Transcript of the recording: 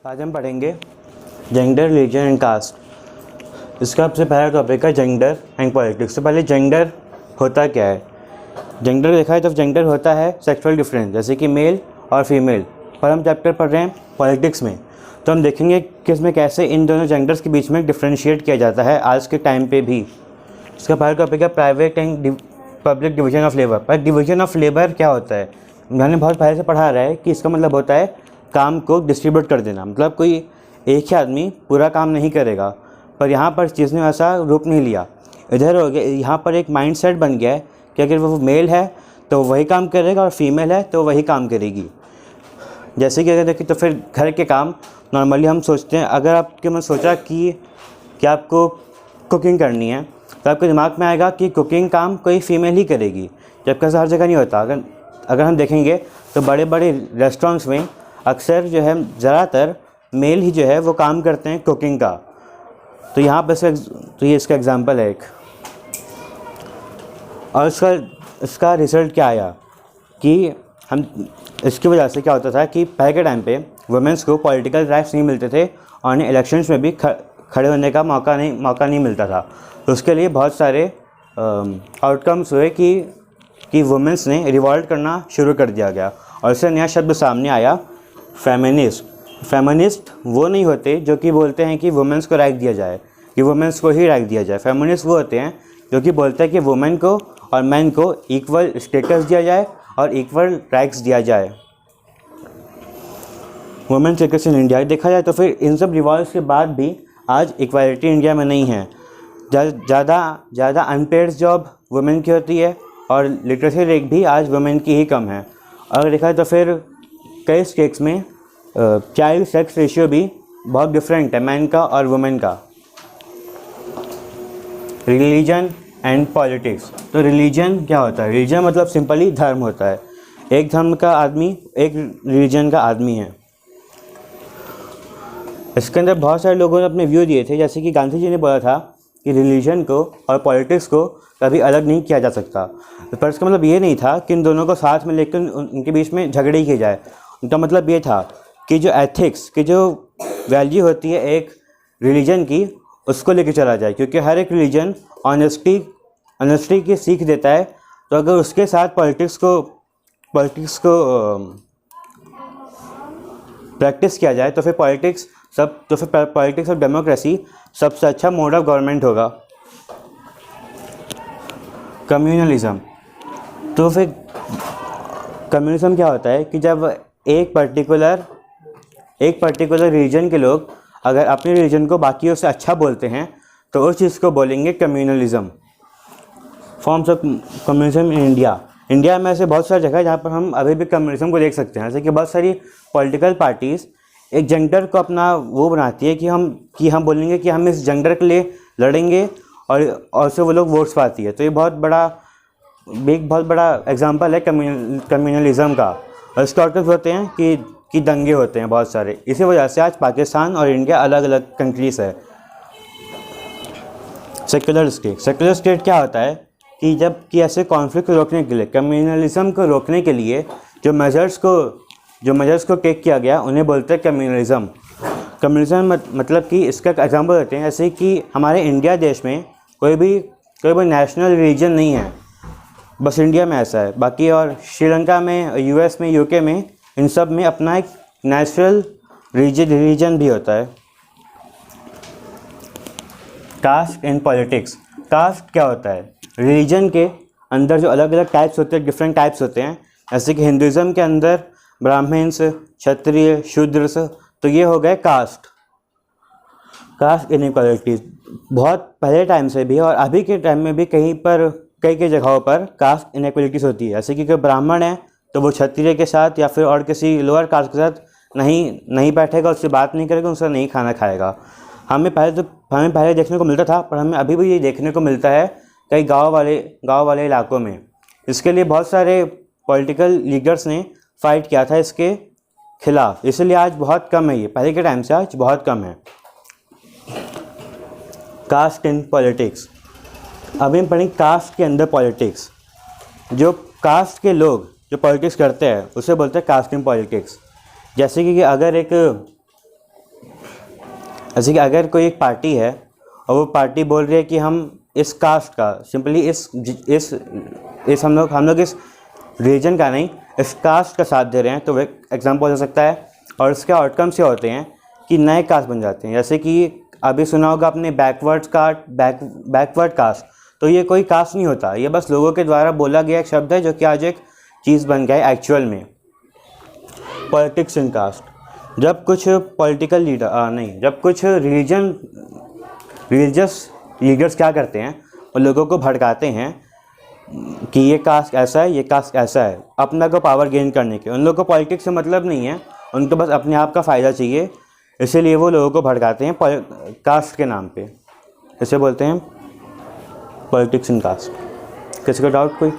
आज हम पढ़ेंगे जेंडर, रिलीजन एंड कास्ट। इसका सबसे पहला टॉपिक है जेंडर एंड पॉलिटिक्स। तो पहले जेंडर होता क्या है। जेंडर देखा है तो जेंडर होता है सेक्सुअल डिफरेंस, जैसे कि मेल और फीमेल। पर हम चैप्टर पढ़ रहे हैं पॉलिटिक्स में, तो हम देखेंगे कि इसमें कैसे इन दोनों जेंडर्स के बीच में डिफ्रेंशिएट किया जाता है आज के टाइम पे भी। इसका पहला टॉपिक है private and public division of labour. पर डिवीजन ऑफ लेबर क्या होता है, मैंने बहुत पहले से पढ़ा रहा है कि इसका मतलब होता है काम को डिस्ट्रीब्यूट कर देना। मतलब कोई एक ही आदमी पूरा काम नहीं करेगा, पर यहाँ पर चीज़ ने वैसा रूप नहीं लिया। इधर हो गया, यहाँ पर एक माइंडसेट बन गया है कि अगर वो मेल है तो वही काम करेगा और फीमेल है तो वही काम करेगी। जैसे कि अगर देखें तो फिर घर के काम नॉर्मली हम सोचते हैं, अगर आपके मन सोचा कि आपको कुकिंग करनी है तो आपके दिमाग में आएगा कि कुकिंग काम कोई फीमेल ही करेगी, जबकि ऐसा हर जगह नहीं होता। अगर हम देखेंगे तो बड़े बड़े रेस्टोरेंट्स में अक्सर जो है ज़्यादातर मेल ही जो है वो काम करते हैं कुकिंग का। तो यहाँ पर तो ये इसका एग्जांपल है एक। और इसका रिज़ल्ट क्या आया कि हम इसकी वजह से क्या होता था कि पहले के टाइम पे वुमेंस को पॉलिटिकल राइट्स नहीं मिलते थे और उन्हें इलेक्शंस में भी खड़े होने का मौका नहीं मिलता था। तो उसके लिए बहुत सारे आउटकम्स हुए कि वुमेंस ने रिवॉल्ट करना शुरू कर दिया गया। और इससे नया शब्द सामने आया, फेमिनिस्ट। फेमिनिस्ट वो नहीं होते जो कि बोलते हैं कि वुमेंस को राइट दिया जाए, कि वुमेंस को ही राइट दिया जाए। फेमिनिस्ट वो होते हैं जो कि बोलते हैं कि वुमेन को और मैन को इक्वल स्टेटस दिया जाए और इक्वल राइट्स दिया जाए। वुमेन स्टेटस इन इंडिया देखा जाए तो फिर इन सब रिवॉल्ट्स के बाद भी आज इक्वालिटी इंडिया में नहीं है। ज़्यादा अनपेड जॉब वुमेन की होती है और लिटरेसी रेट भी आज वुमेन की ही कम है। अगर देखा जाए तो फिर कई स्टेट्स में चाइल्ड सेक्स रेशियो भी बहुत डिफरेंट है मैन का और वुमेन का। Religion and politics. तो रिलीजन क्या होता है? रिलीजन मतलब सिंपली धर्म होता है। एक धर्म का आदमी एक रिलीजन का आदमी है। इसके अंदर बहुत सारे लोगों ने अपने व्यू दिए थे, जैसे कि गांधी जी ने बोला था कि रिलीजन को और पॉलिटिक्स को कभी अलग नहीं किया जा सकता। पर इसका मतलब ये नहीं था कि इन दोनों को साथ में लेकर उनके बीच में झगड़े किए जाए। उनका मतलब ये था कि जो एथिक्स की जो वैल्यू होती है एक रिलीजन की, उसको लेकर चला जाए, क्योंकि हर एक रिलीजन ऑनेस्टी की सीख देता है। तो अगर उसके साथ पॉलिटिक्स को प्रैक्टिस किया जाए तो फिर पॉलिटिक्स और डेमोक्रेसी सबसे अच्छा मोड ऑफ गवर्नमेंट होगा। कम्युनलिज्म। तो फिर कम्युनिज्म क्या होता है कि जब एक पर्टिकुलर रीजन के लोग अगर अपने रीजन को बाकियों से अच्छा बोलते हैं तो उस चीज़ को बोलेंगे communalism. Forms of communism in India में ऐसे बहुत सारी जगह है जहाँ पर हम अभी भी कम्युनिज्म को देख सकते हैं। जैसे कि बहुत सारी पॉलिटिकल पार्टीज़ एक जेंडर को अपना वो बनाती है कि हम बोलेंगे कि हम इस जेंडर के लिए लड़ेंगे और से वो लोग वोट्स पाती है। तो ये बहुत बड़ा एग्जांपल है कम्युनलिज्म का। और इसके आउटकम्स होते हैं कि दंगे होते हैं बहुत सारे। इसी वजह से आज पाकिस्तान और इंडिया अलग अलग कंट्रीज़ है। सेक्युलर स्टेट क्या होता है कि ऐसे कॉन्फ्लिक्ट को रोकने के लिए, कम्युनलिज्म को रोकने के लिए जो मेजर्स को टेक किया गया उन्हें बोलते हैं कम्युनलिज्म। मतलब कि इसका एग्जांपल देते हैं, जैसे कि हमारे इंडिया देश में कोई भी नेशनल रिलीजन नहीं है, बस इंडिया में ऐसा है। बाकी और श्रीलंका में, यूएस में, यूके में, इन सब में अपना एक नेशनल रिलीजन भी होता है। Cast and politics. कास्ट क्या होता है? रिलीजन के अंदर जो अलग अलग टाइप्स होते हैं, डिफरेंट टाइप्स होते हैं। जैसे कि हिंदुज़म के अंदर ब्राह्मण्स, क्षत्रिय, शूद्र, तो ये हो गए कास्ट इनइक्वालिटीज़। बहुत पहले टाइम से भी और अभी के टाइम में भी कई जगहों पर कास्ट इनइक्वालिटीज़ होती है। जैसे कि कोई ब्राह्मण है तो वो क्षत्रिय के साथ या फिर और किसी लोअर कास्ट के साथ नहीं बैठेगा, उससे बात नहीं करेगा, उससे नहीं खाना खाएगा। हमें पहले देखने को मिलता था, पर हमें अभी भी ये देखने को मिलता है कई गांव वाले इलाकों में। इसके लिए बहुत सारे पॉलिटिकल लीडर्स ने फाइट किया था इसके खिलाफ, इसलिए आज बहुत कम है ये, पहले के टाइम से आज बहुत कम है। Caste in politics. अभी हम पढ़ेंगे कास्ट के अंदर पॉलिटिक्स। जो कास्ट के लोग जो पॉलिटिक्स करते हैं उसे बोलते हैं कास्ट इन पॉलिटिक्स। जैसे कि अगर एक जैसे कि अगर कोई एक पार्टी है और वो पार्टी बोल रही है कि हम इस कास्ट का, सिंपली इस हम लोग इस रीजन का नहीं, इस कास्ट का साथ दे रहे हैं, तो वो एग्जाम्पल हो सकता है। और इसके आउटकम्स ये होते हैं कि नए कास्ट बन जाते हैं। जैसे कि अभी सुना होगा आपने बैकवर्ड कास्ट, तो ये कोई कास्ट नहीं होता, ये बस लोगों के द्वारा बोला गया एक शब्द है जो कि आज एक चीज़ बन गया है एक्चुअल में। पॉलिटिक्स इन कास्ट, जब कुछ पॉलिटिकल जब कुछ रिलीजियस लीडर्स क्या करते हैं, वो लोगों को भड़काते हैं कि ये कास्ट ऐसा है, ये कास्ट ऐसा है, अपना को पावर गेन करने के। उन लोगों को पॉलिटिक्स से मतलब नहीं है, उनको बस अपने आप का फ़ायदा चाहिए, इसीलिए वो लोगों को भड़काते हैं कास्ट के नाम पे। इसे बोलते हैं पॉलिटिक्स इन कास्ट। किसी को डाउट कोई?